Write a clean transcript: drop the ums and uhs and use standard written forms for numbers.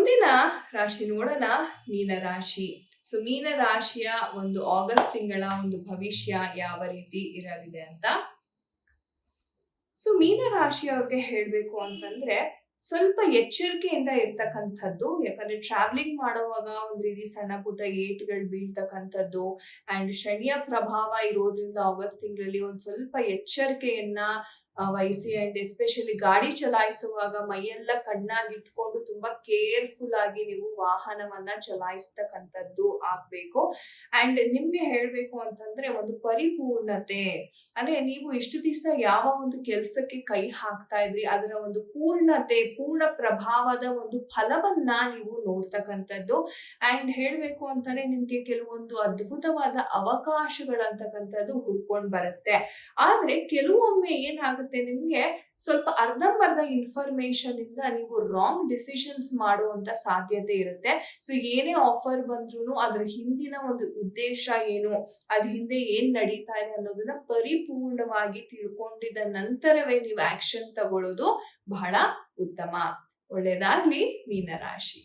ಮುಂದಿನ ರಾಶಿ ನೋಡೋಣ, ಮೀನರಾಶಿ. ಸೊ ಮೀನರಾಶಿಯ ಒಂದು ಆಗಸ್ಟ್ ತಿಂಗಳ ಒಂದು ಭವಿಷ್ಯ ಯಾವ ರೀತಿ ಇರಲಿದೆ ಅಂತ. ಸೊ ಮೀನರಾಶಿಯವ್ರಿಗೆ ಹೇಳ್ಬೇಕು ಅಂತಂದ್ರೆ ಸ್ವಲ್ಪ ಎಚ್ಚರಿಕೆಯಿಂದ ಇರ್ತಕ್ಕಂಥದ್ದು. ಯಾಕಂದ್ರೆ ಟ್ರಾವೆಲಿಂಗ್ ಮಾಡುವಾಗ ಒಂದ್ ರೀತಿ ಸಣ್ಣ ಪುಟ್ಟ ಏಟ್ಗಳು ಬೀಳ್ತಕ್ಕಂಥದ್ದು ಅಂಡ್ ಶನಿಯ ಪ್ರಭಾವ ಇರೋದ್ರಿಂದ ಆಗಸ್ಟ್ ತಿಂಗಳಲ್ಲಿ ಒಂದ್ ಸ್ವಲ್ಪ ಎಚ್ಚರಿಕೆಯನ್ನ ವಹಿಸಿ. ಅಂಡ್ ಎಸ್ಪೆಷಲಿ ಗಾಡಿ ಚಲಾಯಿಸುವಾಗ ಮೈಯೆಲ್ಲ ಕಣ್ಣಾಗಿಟ್ಕೊಂಡು ತುಂಬಾ ಕೇರ್ಫುಲ್ ಆಗಿ ನೀವು ವಾಹನವನ್ನ ಚಲಾಯಿಸ್ತಕ್ಕಂಥದ್ದು ಆಗ್ಬೇಕು. ಅಂಡ್ ನಿಮ್ಗೆ ಹೇಳ್ಬೇಕು ಅಂತಂದ್ರೆ ಒಂದು ಪರಿಪೂರ್ಣತೆ, ಅಂದ್ರೆ ನೀವು ಇಷ್ಟು ದಿವಸ ಯಾವ ಒಂದು ಕೆಲ್ಸಕ್ಕೆ ಕೈ ಹಾಕ್ತಾ ಇದ್ರಿ ಅದರ ಒಂದು ಪೂರ್ಣತೆ, ಪೂರ್ಣ ಪ್ರಭಾವದ ಒಂದು ಫಲವನ್ನ ನೀವು ನೋಡ್ತಕ್ಕಂಥದ್ದು. ಅಂಡ್ ಹೇಳ್ಬೇಕು ಅಂತಾನೆ ನಿಮ್ಗೆ ಕೆಲವೊಂದು ಅದ್ಭುತವಾದ ಅವಕಾಶಗಳಂತಕ್ಕಂಥದ್ದು ಹುಡ್ಕೊಂಡ್ ಬರುತ್ತೆ. ಆದ್ರೆ ಕೆಲವೊಮ್ಮೆ ಏನಾಗುತ್ತೆ, ನಿಮ್ಗೆ ಸ್ವಲ್ಪ ಅರ್ಧಂಬರ್ಧ ಇನ್ಫಾರ್ಮೇಶನ್ ಇಂದ ನೀವು ರಾಂಗ್ ಡಿಸಿಷನ್ಸ್ ಮಾಡುವಂತ ಸಾಧ್ಯತೆ ಇರುತ್ತೆ. ಸೊ ಏನೇ ಆಫರ್ ಬಂದ್ರು ಅದ್ರ ಹಿಂದಿನ ಒಂದು ಉದ್ದೇಶ ಏನು, ಅದ್ರ ಹಿಂದೆ ಏನ್ ನಡೀತಾ ಇದೆ ಅನ್ನೋದನ್ನ ಪರಿಪೂರ್ಣವಾಗಿ ತಿಳ್ಕೊಂಡಿದ ನಂತರವೇ ನೀವು ಆಕ್ಷನ್ ತಗೊಳ್ಳೋದು ಬಹಳ ಉತ್ತಮ. ಒಳ್ಳೇದಾಗ್ಲಿ ಮೀನರಾಶಿ.